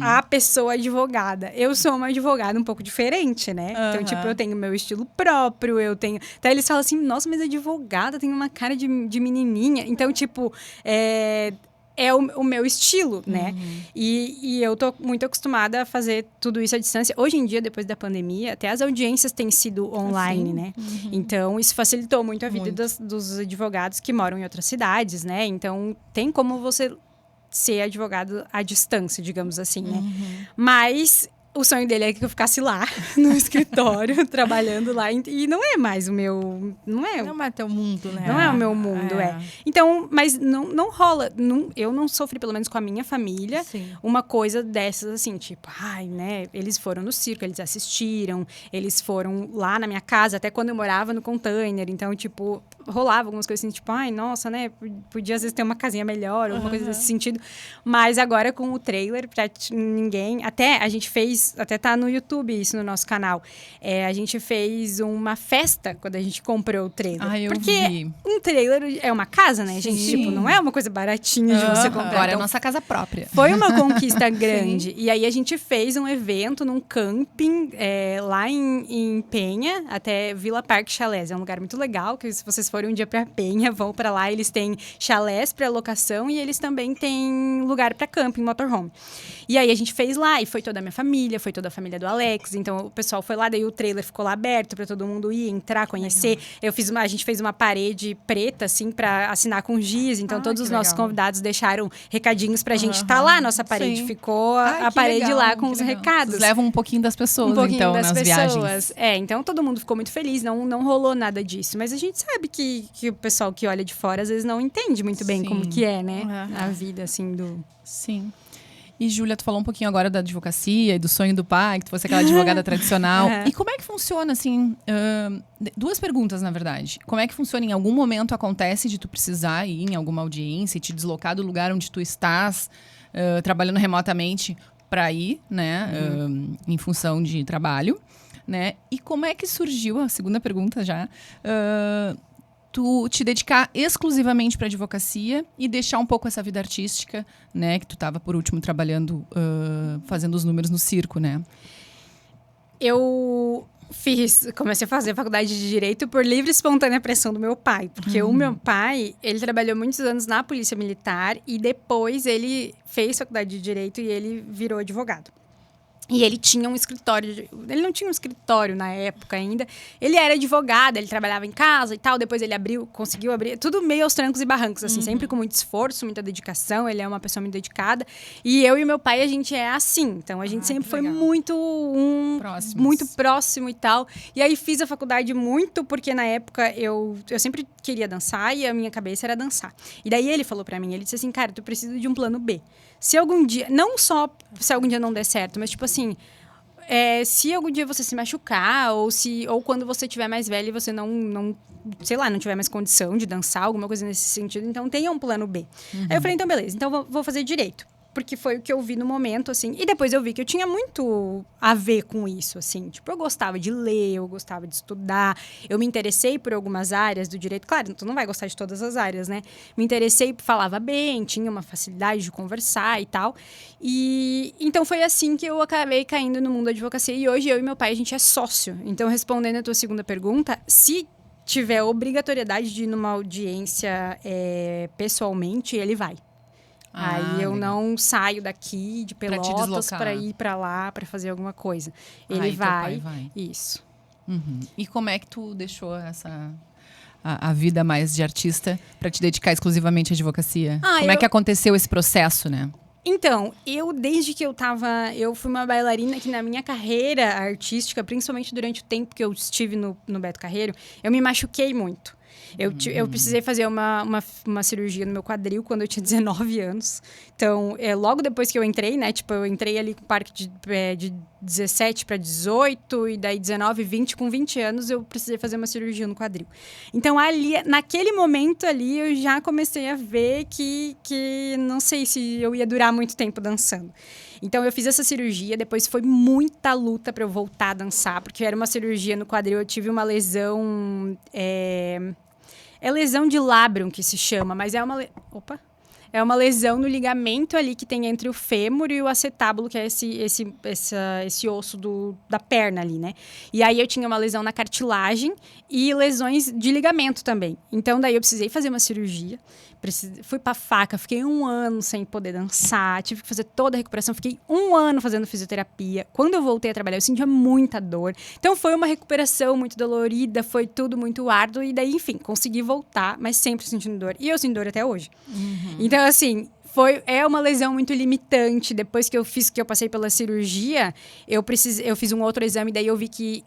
A pessoa advogada. Eu sou uma advogada um pouco diferente, né? Então, tipo, eu tenho meu estilo próprio, eu tenho... Até eles falam assim, nossa, mas advogada tem uma cara de menininha. Então, tipo, é o meu estilo, né? E eu tô muito acostumada a fazer tudo isso à distância. Hoje em dia, depois da pandemia, até as audiências têm sido online, né? Então, isso facilitou muito a vida dos advogados que moram em outras cidades, né? Então, tem como você ser advogado à distância, digamos assim, né? Mas... o sonho dele é que eu ficasse lá, no escritório, trabalhando lá. E não é mais o meu... Não é mais teu mundo, né? Não é o meu mundo, Então, mas não rola... eu não sofri, pelo menos com a minha família, uma coisa dessas, assim, tipo... Ai, né? Eles foram no circo, eles assistiram. Eles foram lá na minha casa, até quando eu morava no container. Então, tipo... rolava algumas coisas assim, tipo... Ai, nossa, né? Podia, às vezes, ter uma casinha melhor, alguma coisa desse sentido. Mas agora, com o trailer, pra ninguém... Até a gente fez... Até tá no YouTube isso, no nosso canal. A gente fez uma festa quando a gente comprou o trailer. Porque um trailer é uma casa, né, gente? Tipo, não é uma coisa baratinha de você comprar. Agora é a nossa casa própria. Foi uma conquista grande. E aí a gente fez um evento num camping lá em Penha, até Vila Parque Chalés. É um lugar muito legal, que se vocês forem um dia pra Penha, vão pra lá. Eles têm chalés pra locação e eles também têm lugar pra camping, motorhome. E aí a gente fez lá, e foi toda a minha família, foi toda a família do Alex. Então o pessoal foi lá, daí o trailer ficou lá aberto pra todo mundo ir, entrar, conhecer. A gente fez uma parede preta, assim, pra assinar com giz. Então todos os nossos convidados deixaram recadinhos pra gente estar lá. Nossa parede ficou a parede lá com os recados. Vocês levam um pouquinho das pessoas, então, nas viagens. Então todo mundo ficou muito feliz, não rolou nada disso. Mas a gente sabe que o pessoal que olha de fora, às vezes, não entende muito bem como que é, né? A vida, assim, do... Sim. E, Júlia, tu falou um pouquinho agora da advocacia e do sonho do pai, que tu fosse aquela advogada tradicional. E como é que funciona, assim... duas perguntas, na verdade. Como é que funciona? Em algum momento acontece de tu precisar ir em alguma audiência e te deslocar do lugar onde tu estás, trabalhando remotamente, para ir, né? Em função de trabalho, né? E como é que surgiu, a segunda pergunta já... tu te dedicar exclusivamente para advocacia e deixar um pouco essa vida artística, né? Que tu estava, por último, trabalhando, fazendo os números no circo, né? Eu comecei a fazer faculdade de Direito por livre e espontânea pressão do meu pai. Porque o meu pai, ele trabalhou muitos anos na Polícia Militar e depois ele fez faculdade de Direito e ele virou advogado. E ele tinha um escritório, ele não tinha um escritório na época ainda, ele era advogado, ele trabalhava em casa e tal, depois ele conseguiu abrir, tudo meio aos trancos e barrancos, assim, sempre com muito esforço, muita dedicação, ele é uma pessoa muito dedicada, e eu e meu pai, a gente é assim, então a gente sempre foi muito muito próximo e tal, e aí fiz a faculdade muito, porque na época eu sempre queria dançar e a minha cabeça era dançar, e daí ele falou pra mim, ele disse assim, cara, tu precisa de um plano B. Se algum dia, não só se algum dia não der certo, mas tipo assim, se algum dia você se machucar, ou quando você tiver mais velho e você não sei lá, não tiver mais condição de dançar, alguma coisa nesse sentido, então tenha um plano B. Aí eu falei, então beleza, então vou fazer direito. Porque foi o que eu vi no momento, assim. E depois eu vi que eu tinha muito a ver com isso, assim. Tipo, eu gostava de ler, eu gostava de estudar. Eu me interessei por algumas áreas do direito. Claro, tu não vai gostar de todas as áreas, né? Me interessei, falava bem, tinha uma facilidade de conversar e tal. E então foi assim que eu acabei caindo no mundo da advocacia. E hoje eu e meu pai, a gente é sócio. Então, respondendo a tua segunda pergunta, se tiver obrigatoriedade de ir numa audiência pessoalmente, ele vai. Aí eu não saio daqui de Pelotas para ir para lá para fazer alguma coisa. Ele vai. Isso. E como é que tu deixou a vida mais de artista para te dedicar exclusivamente à advocacia? Como é que aconteceu esse processo, né? Então, desde que eu fui uma bailarina que na minha carreira artística, principalmente durante o tempo que eu estive no Beto Carreiro, eu me machuquei muito. Eu precisei fazer uma cirurgia no meu quadril quando eu tinha 19 anos. Então, logo depois que eu entrei, né? Tipo, eu entrei ali com o parque de 17 para 18, e daí 19, 20. Com 20 anos, eu precisei fazer uma cirurgia no quadril. Então, naquele momento ali, eu já comecei a ver que não sei se eu ia durar muito tempo dançando. Então, eu fiz essa cirurgia, depois foi muita luta para eu voltar a dançar, porque era uma cirurgia no quadril, eu tive uma lesão É lesão de labrum que se chama, mas é uma... Opa! É uma lesão no ligamento ali que tem entre o fêmur e o acetábulo, que é esse osso da perna ali, né? E aí eu tinha uma lesão na cartilagem e lesões de ligamento também. Então, daí eu precisei fazer uma cirurgia. Fui pra faca, fiquei 1 ano sem poder dançar, tive que fazer toda a recuperação, fiquei 1 ano fazendo fisioterapia. Quando eu voltei a trabalhar, eu sentia muita dor. Então, foi uma recuperação muito dolorida, foi tudo muito árduo. E daí, enfim, consegui voltar, mas sempre sentindo dor. E eu sinto dor até hoje. Então, assim... É uma lesão muito limitante. Depois que eu passei pela cirurgia, eu fiz um outro exame, daí eu vi que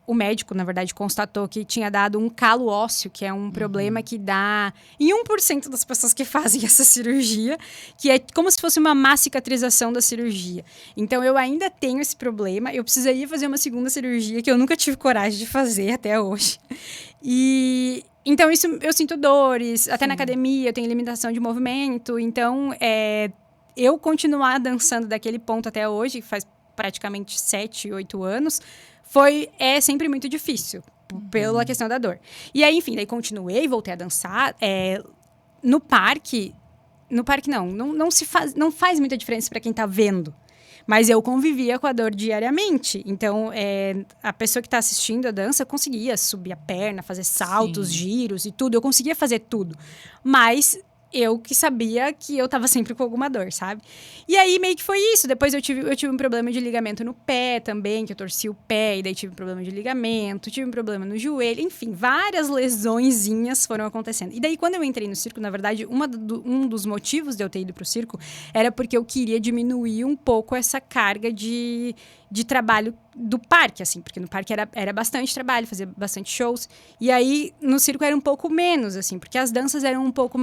o médico, na verdade, constatou que tinha dado um calo ósseo, que é um problema que dá em 1% das pessoas que fazem essa cirurgia, que é como se fosse uma má cicatrização da cirurgia. Então, eu ainda tenho esse problema. Eu precisaria fazer uma segunda cirurgia, que eu nunca tive coragem de fazer até hoje. Então, isso eu sinto dores, até na academia eu tenho limitação de movimento. Então, eu continuar dançando daquele ponto até hoje, que faz praticamente 7, 8 anos, é sempre muito difícil, pela questão da dor. E aí, enfim, daí continuei, voltei a dançar. No parque não faz muita diferença para quem está vendo. Mas eu convivia com a dor diariamente. Então, a pessoa que está assistindo a dança conseguia subir a perna, fazer saltos, giros e tudo. Eu conseguia fazer tudo. Mas eu que sabia que eu estava sempre com alguma dor, sabe? E aí, meio que foi isso. Depois eu tive um problema de ligamento no pé também, que eu torci o pé. E daí tive um problema de ligamento, tive um problema no joelho. Enfim, várias lesõezinhas foram acontecendo. E daí, quando eu entrei no circo, na verdade, um dos motivos de eu ter ido pro circo era porque eu queria diminuir um pouco essa carga de trabalho do parque, assim. Porque no parque era bastante trabalho, fazia bastante shows. E aí, no circo era um pouco menos, assim. Porque as danças eram um pouco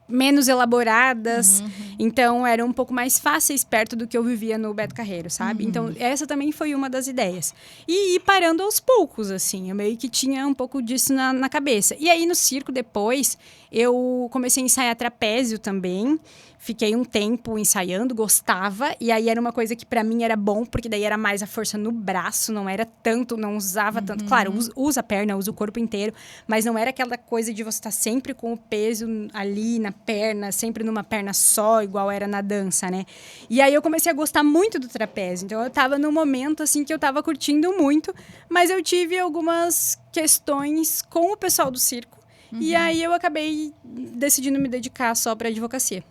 menos elaboradas, então eram um pouco mais fáceis perto do que eu vivia no Beto Carreiro, sabe? Então, essa também foi uma das ideias. E ir parando aos poucos, assim, eu meio que tinha um pouco disso na cabeça. E aí, no circo, depois, eu comecei a ensaiar trapézio também, fiquei um tempo ensaiando, gostava, e aí era uma coisa que pra mim era bom, porque daí era mais a força no braço, não era tanto, não usava tanto. Claro, usa a perna, usa o corpo inteiro, mas não era aquela coisa de você estar sempre com o peso ali na perna, sempre numa perna só, igual era na dança, né? E aí eu comecei a gostar muito do trapézio, então eu tava num momento, assim, que eu tava curtindo muito, mas eu tive algumas questões com o pessoal do circo, e aí eu acabei decidindo me dedicar só pra advocacia.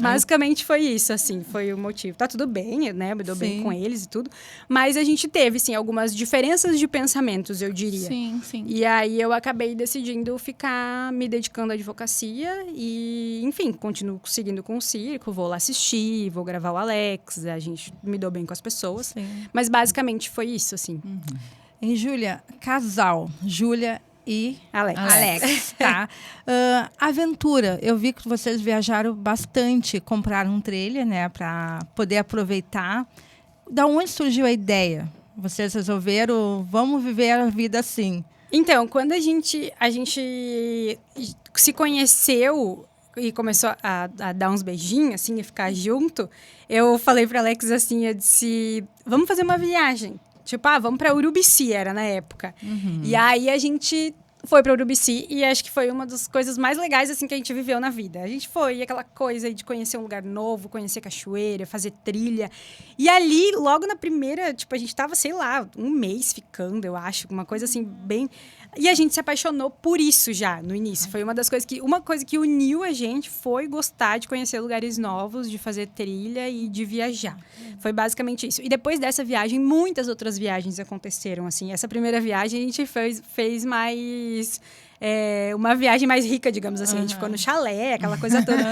Basicamente foi isso, assim, foi o motivo. Tá tudo bem, né? Me dou bem com eles e tudo. Mas a gente teve, sim, algumas diferenças de pensamentos, eu diria. Sim, sim. E aí eu acabei decidindo ficar me dedicando à advocacia e, enfim, continuo seguindo com o circo, vou lá assistir, vou gravar o Alex, a gente me dou bem com as pessoas. Sim. Mas basicamente foi isso, assim. E Júlia, casal, Júlia e Alex. tá? Aventura, eu vi que vocês viajaram bastante, compraram um trailer, né, para poder aproveitar. Da onde surgiu a ideia? Vocês resolveram, vamos viver a vida assim? Então, quando a gente se conheceu e começou a dar uns beijinhos, assim, e ficar junto, eu falei para Alex assim, eu disse, vamos fazer uma viagem. Tipo, vamos pra Urubici, era na época. E aí, a gente foi pra Urubici e acho que foi uma das coisas mais legais, assim, que a gente viveu na vida. A gente foi aquela coisa de conhecer um lugar novo, conhecer cachoeira, fazer trilha. E ali, logo na primeira, tipo, a gente tava, sei lá, 1 mês ficando, eu acho. Uma coisa, assim, bem... E a gente se apaixonou por isso já, no início. Foi uma coisa que uniu a gente foi gostar de conhecer lugares novos, de fazer trilha e de viajar. Foi basicamente isso. E depois dessa viagem, muitas outras viagens aconteceram, assim. Essa primeira viagem a gente fez mais... uma viagem mais rica, digamos assim. A gente ficou no chalé, aquela coisa toda.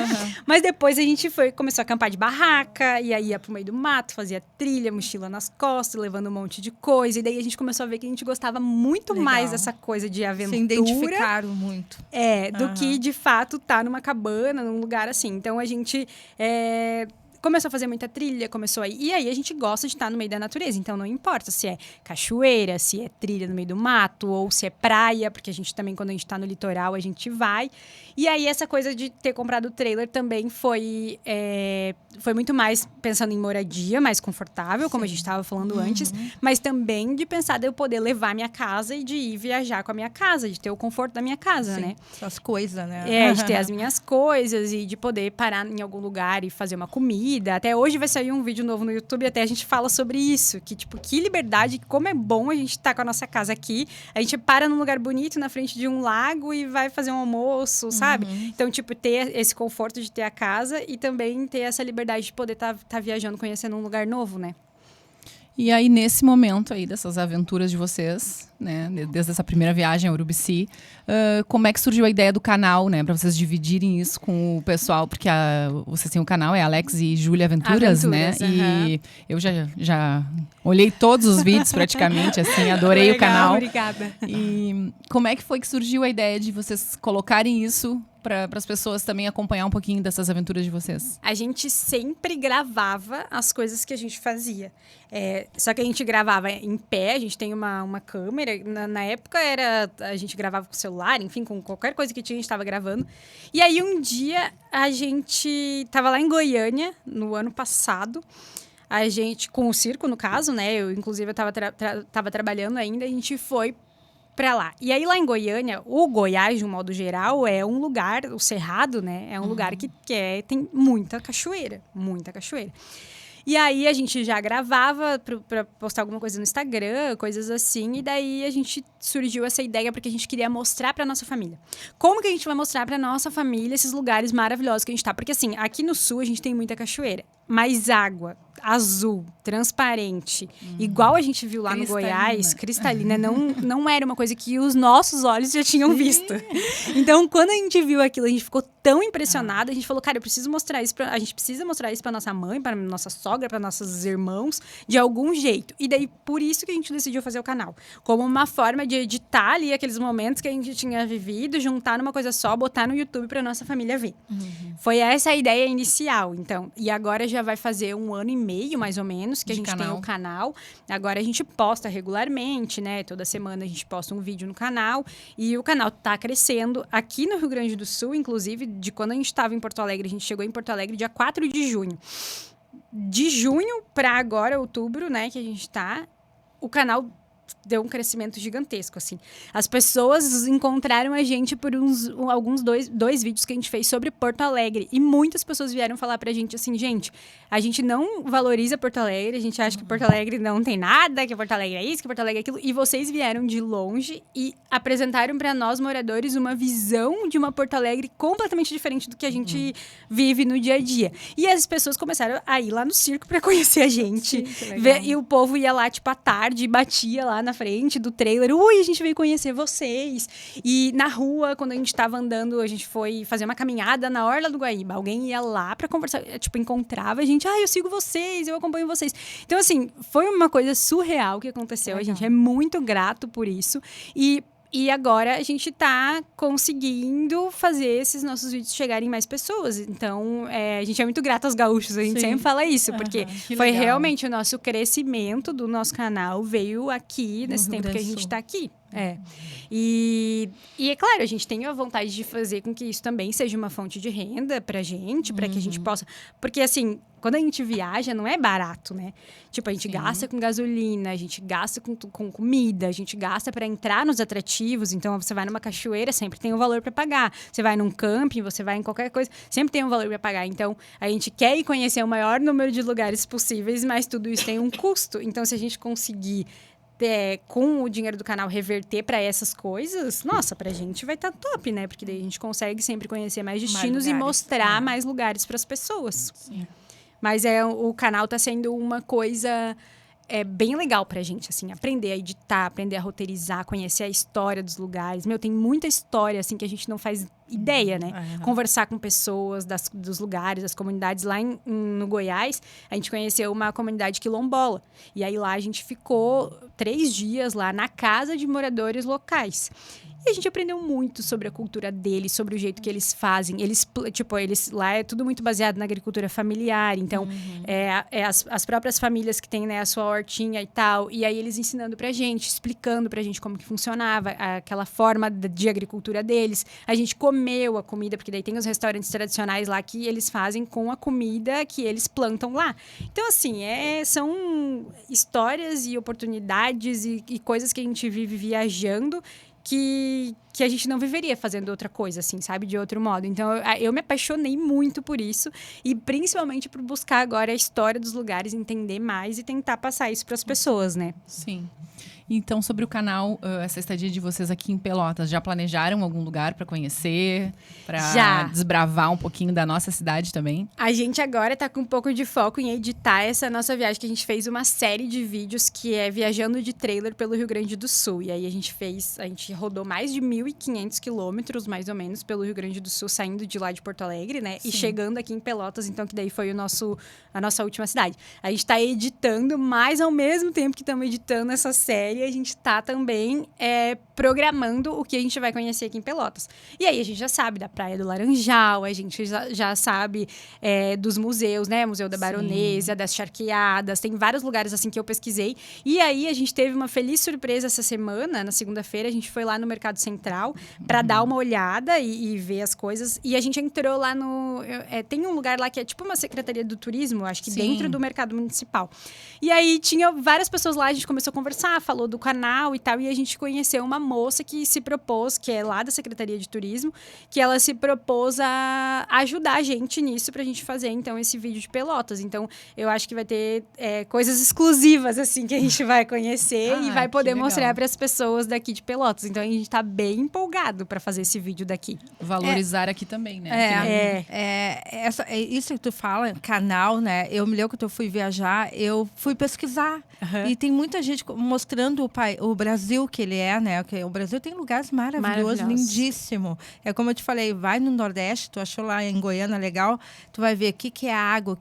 Mas depois a gente começou a acampar de barraca, e aí ia pro meio do mato, fazia trilha, mochila nas costas, levando um monte de coisa. E daí a gente começou a ver que a gente gostava muito mais dessa coisa de aventura. Se identificaram muito. Do que, de fato, estar numa cabana, num lugar assim. Então, a gente começou a fazer muita trilha, e aí a gente gosta de estar no meio da natureza, então não importa se é cachoeira, se é trilha no meio do mato, ou se é praia, porque a gente também, quando a gente tá no litoral, a gente vai. E aí essa coisa de ter comprado o trailer também foi muito mais pensando em moradia, mais confortável, como a gente estava falando antes, mas também de pensar de eu poder levar minha casa e de ir viajar com a minha casa, de ter o conforto da minha casa, né? As coisas, né? De ter as minhas coisas e de poder parar em algum lugar e fazer uma comida. Até hoje vai sair um vídeo novo no YouTube, até a gente fala sobre isso, que tipo, que liberdade, como é bom a gente estar com a nossa casa aqui, a gente para num lugar bonito, na frente de um lago e vai fazer um almoço, sabe? Então, tipo, ter esse conforto de ter a casa e também ter essa liberdade de poder tá viajando, conhecendo um lugar novo, né? E aí, nesse momento aí dessas aventuras de vocês, né, desde essa primeira viagem a Urubici, como é que surgiu a ideia do canal, né, para vocês dividirem isso com o pessoal? Porque vocês têm um canal, é Alex e Júlia Aventuras, né? E eu já olhei todos os vídeos praticamente, assim, adorei o canal. Obrigada. E como é que foi que surgiu a ideia de vocês colocarem isso para as pessoas também acompanhar um pouquinho dessas aventuras de vocês? A gente sempre gravava as coisas que a gente fazia. Só que a gente gravava em pé, a gente tem uma câmera. Na época a gente gravava com o celular, enfim, com qualquer coisa que tinha, a gente estava gravando. E aí um dia a gente estava lá em Goiânia, no ano passado. A gente, com o circo, no caso, né? Eu, inclusive, eu tava trabalhando ainda, a gente foi pra lá. E aí, lá em Goiânia, o Goiás, de um modo geral, é um lugar, o Cerrado, né? É um lugar que tem muita cachoeira. Muita cachoeira. E aí, a gente já gravava pra postar alguma coisa no Instagram, coisas assim. E daí, a gente surgiu essa ideia porque a gente queria mostrar pra nossa família. Como que a gente vai mostrar pra nossa família esses lugares maravilhosos que a gente tá? Porque, assim, aqui no Sul, a gente tem muita cachoeira. Mas água azul, transparente, igual a gente viu lá no Goiás, cristalina, não era uma coisa que os nossos olhos já tinham visto. Então, quando a gente viu aquilo, a gente ficou tão impressionada, a gente falou, cara, a gente precisa mostrar isso pra nossa mãe, pra nossa sogra, pra nossos irmãos, de algum jeito. E daí, por isso que a gente decidiu fazer o canal. Como uma forma de editar ali aqueles momentos que a gente tinha vivido, juntar numa coisa só, botar no YouTube pra nossa família ver. Foi essa a ideia inicial, então. E agora já vai fazer 1 ano e meio, mais ou menos, que a gente tem o canal. Agora a gente posta regularmente, né? Toda semana a gente posta um vídeo no canal. E o canal tá crescendo. Aqui no Rio Grande do Sul, inclusive, de quando a gente estava em Porto Alegre, a gente chegou em Porto Alegre dia 4 de junho. De junho para agora, outubro, né? Que a gente tá, o canal deu um crescimento gigantesco, assim. As pessoas encontraram a gente por alguns dois vídeos que a gente fez sobre Porto Alegre. E muitas pessoas vieram falar pra gente assim, gente, a gente não valoriza Porto Alegre, a gente acha que Porto Alegre não tem nada, que Porto Alegre é isso, que Porto Alegre é aquilo. E vocês vieram de longe e apresentaram pra nós, moradores, uma visão de uma Porto Alegre completamente diferente do que a gente vive no dia a dia. E as pessoas começaram a ir lá no circo pra conhecer a gente. Sim, E o povo ia lá, tipo, à tarde, e batia lá na frente do trailer. Ui, a gente veio conhecer vocês. E na rua, quando a gente tava andando, a gente foi fazer uma caminhada na Orla do Guaíba. Alguém ia lá pra conversar, tipo, encontrava a gente. Eu sigo vocês, eu acompanho vocês. Então, assim, foi uma coisa surreal que aconteceu. A gente é muito grato por isso. E agora a gente tá conseguindo fazer esses nossos vídeos chegarem em mais pessoas. Então, a gente é muito grato aos gaúchos, a gente sempre fala isso, porque foi realmente o nosso crescimento do nosso canal veio aqui, nesse tempo que a gente tá aqui. E é claro, a gente tem a vontade de fazer com que isso também seja uma fonte de renda pra gente, pra que a gente possa... Porque, assim, quando a gente viaja, não é barato, né? Tipo, a gente gasta com gasolina, a gente gasta com comida, a gente gasta pra entrar nos atrativos. Então, você vai numa cachoeira, sempre tem um valor pra pagar. Você vai num camping, você vai em qualquer coisa, sempre tem um valor pra pagar. Então, a gente quer ir conhecer o maior número de lugares possíveis, mas tudo isso tem um custo. Então, se a gente conseguir com o dinheiro do canal reverter para essas coisas, nossa, pra gente vai estar top, né? Porque daí a gente consegue sempre conhecer mais destinos e mostrar mais lugares para as pessoas. Sim. Mas o canal tá sendo uma coisa bem legal pra gente, assim, aprender a editar, aprender a roteirizar, conhecer a história dos lugares. Tem muita história, assim, que a gente não faz ideia, né? Conversar com pessoas dos lugares, das comunidades. Lá no Goiás, a gente conheceu uma comunidade quilombola. E aí lá a gente ficou 3 dias lá na casa de moradores locais. E a gente aprendeu muito sobre a cultura deles, sobre o jeito que eles fazem. Eles lá é tudo muito baseado na agricultura familiar. Então, as próprias famílias que têm, né, a sua hortinha e tal. E aí eles ensinando pra gente, explicando pra gente como que funcionava aquela forma de agricultura deles. A gente comeu a comida, porque daí tem os restaurantes tradicionais lá que eles fazem com a comida que eles plantam lá. Então, assim, são histórias e oportunidades e coisas que a gente vive viajando que a gente não viveria fazendo outra coisa, assim, sabe? De outro modo. Então, eu me apaixonei muito por isso e principalmente por buscar agora a história dos lugares, entender mais e tentar passar isso para as pessoas, né? Sim. Então, sobre o canal, essa estadia de vocês aqui em Pelotas, já planejaram algum lugar para conhecer? Para desbravar um pouquinho da nossa cidade também? A gente agora tá com um pouco de foco em editar essa nossa viagem, que a gente fez uma série de vídeos que é viajando de trailer pelo Rio Grande do Sul. E aí a gente rodou mais de 1.500 quilômetros, mais ou menos, pelo Rio Grande do Sul, saindo de lá de Porto Alegre, né? Sim. E chegando aqui em Pelotas, então, que daí foi a nossa última cidade. A gente tá editando, mas ao mesmo tempo que estamos editando essa série, a gente tá também programando o que a gente vai conhecer aqui em Pelotas. E aí a gente já sabe da Praia do Laranjal, a gente já sabe dos museus, né? Museu da Baronesa, das Charqueadas, tem vários lugares assim que eu pesquisei. E aí a gente teve uma feliz surpresa essa semana, na segunda-feira, a gente foi lá no Mercado Central para dar uma olhada e ver as coisas. E a gente entrou lá tem um lugar lá que é tipo uma secretaria do turismo, acho que dentro do Mercado Municipal. E aí tinha várias pessoas lá, a gente começou a conversar, falou do canal e tal, e a gente conheceu uma moça que se propôs, que é lá da Secretaria de Turismo, que ela se propôs a ajudar a gente nisso pra gente fazer, então, esse vídeo de Pelotas. Então, eu acho que vai ter coisas exclusivas, assim, que a gente vai conhecer e vai poder mostrar para as pessoas daqui de Pelotas. Então, a gente tá bem empolgado para fazer esse vídeo daqui. Valorizar aqui também, né? Isso que tu fala, canal, né? Eu me lembro que eu fui viajar, eu fui pesquisar. E tem muita gente mostrando o Brasil que ele é, né? O Brasil tem lugares maravilhosos, lindíssimo. É como eu te falei, vai no Nordeste, tu achou lá em Goiânia legal, tu vai ver o que é água,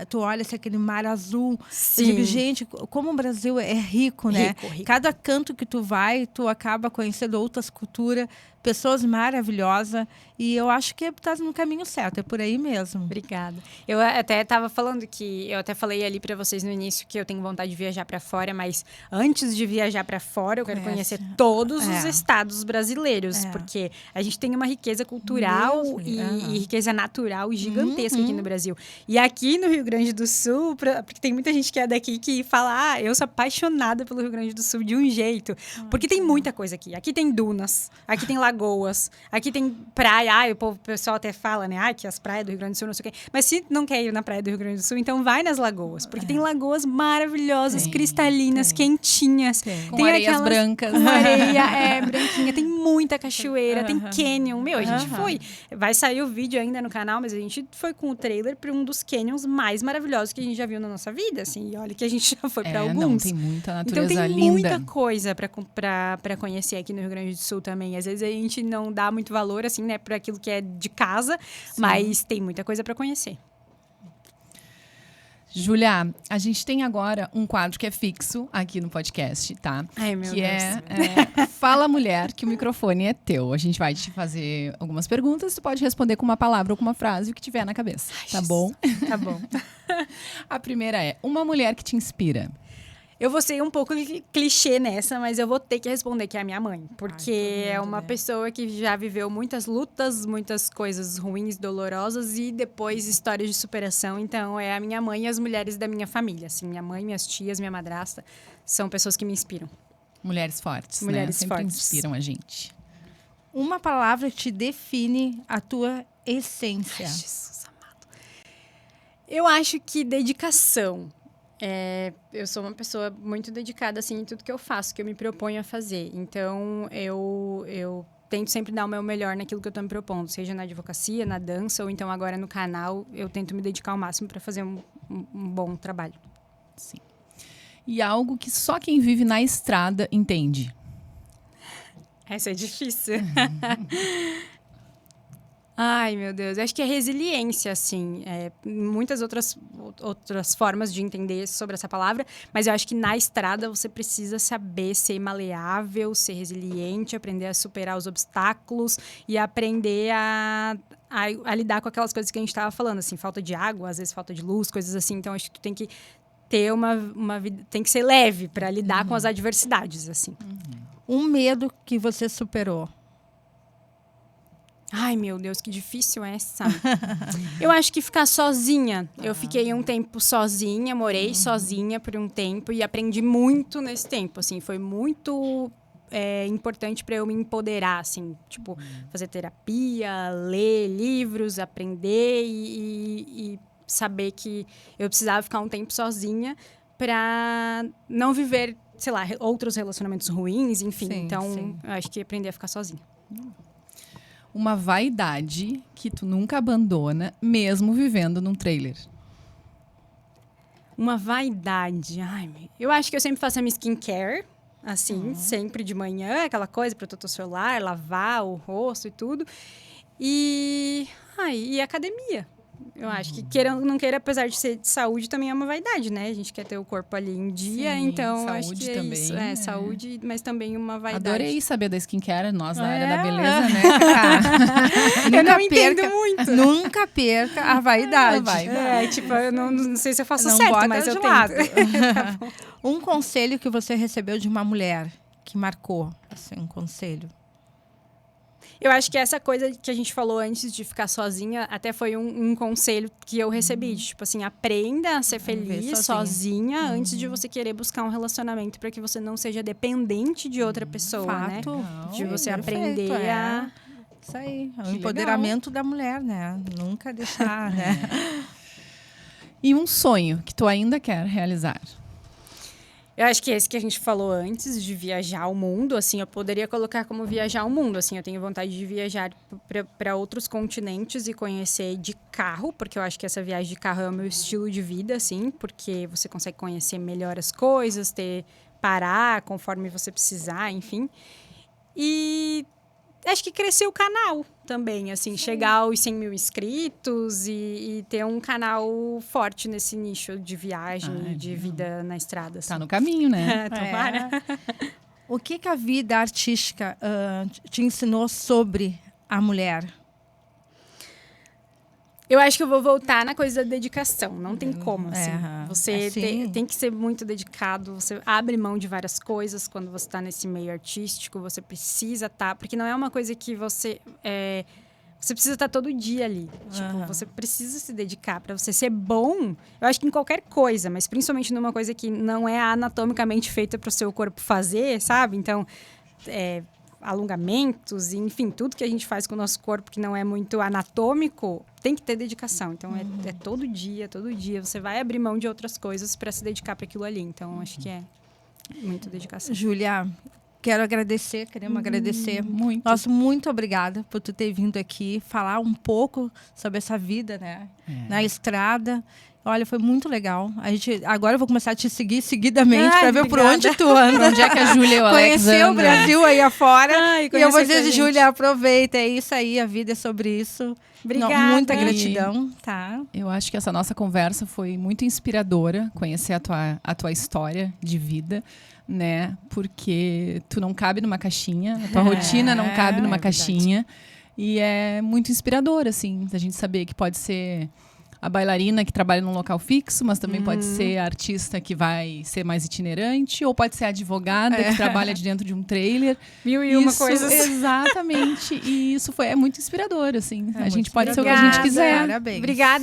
tu olha aquele mar azul. Sim. Eu digo, gente, como o Brasil é rico, né? Rico. Cada canto que tu vai, tu acaba conhecendo outras culturas, pessoas maravilhosas. E eu acho que tá no caminho certo, é por aí mesmo. Obrigada. Eu até estava falando eu até falei ali para vocês no início que eu tenho vontade de viajar para fora, mas antes de viajar para fora, eu quero conhecer todos os estados brasileiros, porque a gente tem uma riqueza cultural e riqueza natural gigantesca aqui no Brasil. E aqui no Rio Grande do Sul, porque tem muita gente que é daqui que fala, eu sou apaixonada pelo Rio Grande do Sul de um jeito, porque tem muita coisa aqui. Aqui tem dunas, aqui tem lagoas, aqui tem praia. O pessoal até fala, né? Que as praias do Rio Grande do Sul, não sei o quê. Mas se não quer ir na praia do Rio Grande do Sul, então vai nas lagoas. Porque tem lagoas maravilhosas, cristalinas, quentinhas. Com areias brancas. Com areia branquinha. Tem muita cachoeira, tem canyon. A gente foi. Vai sair o vídeo ainda no canal, mas a gente foi com o trailer para um dos canyons mais maravilhosos que a gente já viu na nossa vida, assim. E olha que a gente já foi para alguns. Não, tem muita natureza então, tem linda. muita coisa para conhecer aqui no Rio Grande do Sul também. Às vezes a gente não dá muito valor, assim, né, para aquilo que é de casa, mas tem muita coisa para conhecer. Júlia, a gente tem agora um quadro que é fixo aqui no podcast, tá? Ai, meu que Deus. Fala Mulher, que o microfone é teu. A gente vai te fazer algumas perguntas, tu pode responder com uma palavra ou com uma frase, o que tiver na cabeça, tá bom? Tá bom. A primeira é, uma mulher que te inspira. Eu vou ser um pouco clichê nessa, mas eu vou ter que responder que é a minha mãe. Porque é uma pessoa que já viveu muitas lutas, muitas coisas ruins, dolorosas e depois histórias de superação. Então, é a minha mãe e as mulheres da minha família. Assim, minha mãe, minhas tias, minha madrasta, são pessoas que me inspiram. Mulheres fortes, mulheres Sempre fortes. inspiram a gente. Uma palavra que te define a tua essência. Ai, Jesus amado. Eu acho que dedicação. Eu sou uma pessoa muito dedicada assim, em tudo que eu faço, que eu me proponho a fazer. Então, eu tento sempre dar o meu melhor naquilo que eu estou me propondo, seja na advocacia, na dança, ou então agora no canal, eu tento me dedicar ao máximo para fazer um bom trabalho. Sim. E algo que só quem vive na estrada entende. Essa é difícil. Ai, meu Deus. Eu acho que é resiliência, assim. Muitas outras formas de entender sobre essa palavra, mas eu acho que na estrada você precisa saber ser maleável, ser resiliente, aprender a superar os obstáculos e aprender a lidar com aquelas coisas que a gente estava falando, assim, falta de água, às vezes falta de luz, coisas assim. Então, acho que tu tem que ter uma vida, tem que ser leve para lidar com as adversidades, assim. Um medo que você superou. Ai, meu Deus, que difícil essa. Eu acho que ficar sozinha. Eu fiquei um tempo sozinha, morei sozinha por um tempo e aprendi muito nesse tempo, assim. Foi muito importante para eu me empoderar, assim. Tipo, fazer terapia, ler livros, aprender e saber que eu precisava ficar um tempo sozinha para não viver, sei lá, outros relacionamentos ruins, enfim. Sim, então, sim. eu acho que aprender a ficar sozinha. Uma vaidade que tu nunca abandona, mesmo vivendo num trailer. Uma vaidade. Ai, eu acho que eu sempre faço a minha skincare, assim, sempre de manhã, aquela coisa, protetor solar, lavar o rosto e tudo. E academia. Eu acho que, queira ou não queira, apesar de ser de saúde, também é uma vaidade, né? A gente quer ter o corpo ali em dia, Sim, então acho saúde que é também, isso. é. Saúde, mas também uma vaidade. Adorei saber da skincare, nós na área da É. beleza, né, Cacá? Eu não Nunca entendo perca- muito. Nunca perca a vaidade. A vaidade. Tipo, eu não sei se eu faço Não certo, bota mas de eu lado. tento. Um conselho que você recebeu de uma mulher que marcou, assim, um conselho. Eu acho que essa coisa que a gente falou antes de ficar sozinha, até foi um conselho que eu recebi. De, tipo assim, aprenda a ser feliz sozinha antes de você querer buscar um relacionamento para que você não seja dependente de outra pessoa, né? Fato. De você Perfeito, aprender a... Isso aí, é o Que empoderamento da mulher, né? Nunca deixar, né? E um sonho que tu ainda quer realizar. Eu acho que esse que a gente falou antes, de viajar o mundo, assim, eu poderia colocar como viajar o mundo, assim, eu tenho vontade de viajar para outros continentes e conhecer de carro, porque eu acho que essa viagem de carro é o meu estilo de vida, assim, porque você consegue conhecer melhor as coisas, parar conforme você precisar, enfim. E acho que crescer o canal também, assim, chegar aos 100 mil inscritos e ter um canal forte nesse nicho de viagem e de vida na estrada. Assim. Tá no caminho, né? Tomara. O que a vida artística te ensinou sobre a mulher? Eu acho que eu vou voltar na coisa da dedicação. Não tem como, assim. Você assim. tem que ser muito dedicado. Você abre mão de várias coisas quando você está nesse meio artístico. Você precisa estar... Porque não é uma coisa que você... Você precisa estar todo dia ali. Tipo, você precisa se dedicar. Para você ser bom, eu acho que em qualquer coisa. Mas principalmente numa coisa que não é anatomicamente feita para o seu corpo fazer, sabe? Então... alongamentos, enfim, tudo que a gente faz com o nosso corpo que não é muito anatômico, tem que ter dedicação. Então, é todo dia, você vai abrir mão de outras coisas para se dedicar para aquilo ali. Então, acho que é muita dedicação. Júlia, queremos agradecer. Muito. Nossa, muito obrigada por tu ter vindo aqui falar um pouco sobre essa vida, né? Na estrada. Olha, foi muito legal. Agora eu vou começar a te seguir seguidamente para ver por onde tu anda. Onde é que a Júlia e o Alex Conhecer o andam? Brasil aí afora. Ai, E eu vou conhecer dizer, com a Júlia, aproveita. É isso aí, a vida é sobre isso. Obrigada. Muita gratidão, tá? Eu acho que essa nossa conversa foi muito inspiradora, conhecer a tua história de vida, né? Porque tu não cabe numa caixinha, a tua rotina não cabe numa caixinha. E é muito inspirador, assim, a gente saber que pode ser a bailarina que trabalha num local fixo, mas também pode ser a artista que vai ser mais itinerante, ou pode ser a advogada que trabalha de dentro de um trailer. Mil e uma coisas. Exatamente. E isso é muito inspirador, assim. A gente muito pode ser o que a gente Obrigada. quiser. Parabéns.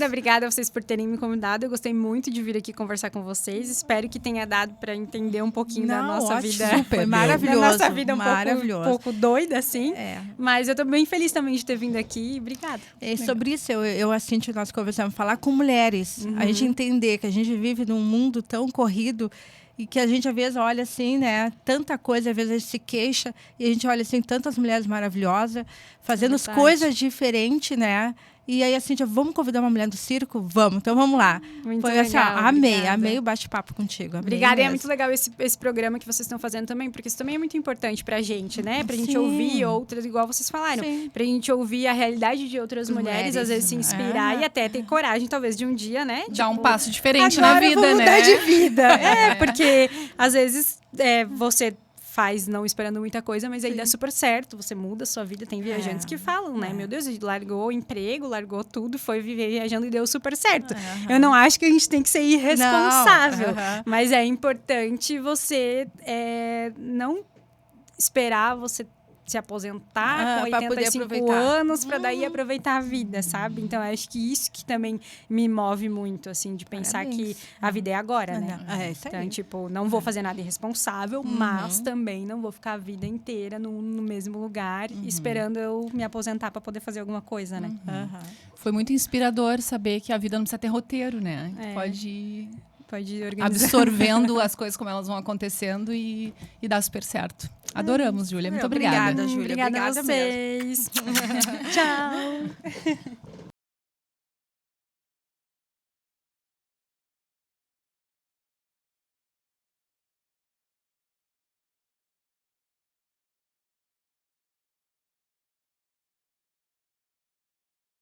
Obrigada a vocês por terem me convidado. Eu gostei muito de vir aqui conversar com vocês. Espero que tenha dado para entender um pouquinho da nossa ótimo, vida. Super, foi maravilhoso. Da nossa vida maravilhoso. um pouco doida, assim. É. Mas eu tô bem feliz também de ter vindo aqui. Obrigada. É sobre isso, eu assim, nós conversamos, falar com mulheres, a gente entender que a gente vive num mundo tão corrido e que a gente às vezes olha assim, né? Tanta coisa, às vezes a gente se queixa e a gente olha assim, tantas mulheres maravilhosas, fazendo as coisas diferentes, né? E aí, assim, vamos convidar uma mulher do circo? Vamos, então vamos lá. Muito Foi assim, ó, legal, amei o bate-papo contigo. Obrigada, e é mesmo. muito legal esse programa que vocês estão fazendo também, porque isso também é muito importante pra gente, né? Pra gente Sim. ouvir outras, igual vocês falaram. Sim. Pra gente ouvir a realidade de outras mulheres, às vezes se inspirar e até ter coragem, talvez, de um dia, né? Dar um Tipo, passo diferente na agora eu vida, vou mudar né? de vida. Porque às vezes você faz não esperando muita coisa, mas aí dá super certo, você muda a sua vida. Tem viajantes que falam, né? Meu Deus, ele largou o emprego, largou tudo, foi viver viajando e deu super certo. Eu não acho que a gente tem que ser irresponsável, mas é importante você não esperar você se aposentar com pra poder 85 aproveitar. anos para daí aproveitar a vida, sabe? Então, eu acho que isso que também me move muito, assim, de pensar Parabéns. que a vida é agora, né? É isso aí. Então, tipo, não vou fazer nada irresponsável, mas também não vou ficar a vida inteira no mesmo lugar, esperando eu me aposentar para poder fazer alguma coisa, né? Foi muito inspirador saber que a vida não precisa ter roteiro, né? Pode ir organizando. absorvendo as coisas como elas vão acontecendo e dá super certo. Adoramos, Júlia. Muito obrigada. Obrigada, Júlia. Obrigada a Obrigada mesmo. vocês. Tchau.